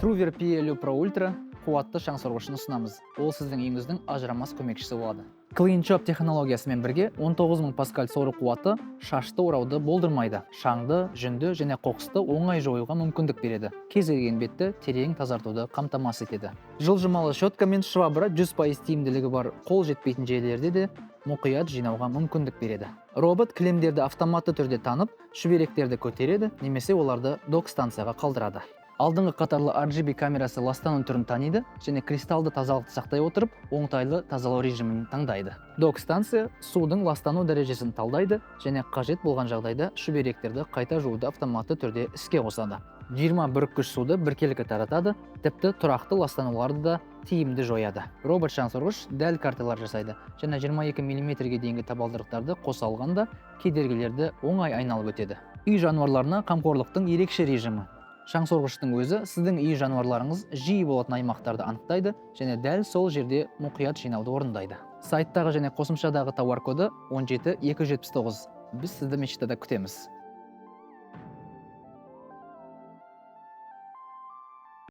Truver PLU Pro Ultra қуатты шаң сорғышын ұсынамыз. Ол сіздің үйіңіздің ажырамас көмекшісі болады. Clean Chop технологиясымен бірге 19.000 паскаль сору қуаты шашты орауды болдырмайды. Шаңды, жүнді және қоқысты оңай жоюға мүмкіндік береді. Кез келген бетті терең тазартуды қамтамасыз етеді. Жылжымалы щетка мен швабра 100% тиімділігі бар қол жетпейтін жерлерде де мұқият жинауға мүмкіндік береді. Робот кілемдерді автоматты түрде танып, шүберектерді көтереді, немесе оларды док станцияға қалдырады. Алдыңғы қатарлы RGB камерасы ластану түрін таниды және кристалды тазалықты сақтай отырып, оңтайлы тазалау режимін таңдайды. Док станция судың ластану дәрежесін талдайды және қажет болған жағдайда шүберектерді қайта жууды автоматты түрде іске қосады. 20 бүріккіш суды біркелкі таратады, тіпті тұрақты ластануларды да тиімді жояды. Робот шаңсорғыш дәл карталар жасайды және 22 мм-ге дейінгі табалдырықтарды қоса алғанда кедергілерді оңай айналып өтеді. Үй жануарларына қамқорлықтың ерекше режимі. Шаңсорғыштың өзі сіздің үй жануарларыңыз жиі болатын аймақтарды анықтайды және дәл сол жерде мұқият жинауды орындайды. Сайттағы және қосымшадағы тауар коды 17279. Біз сізді мечтада күтеміз.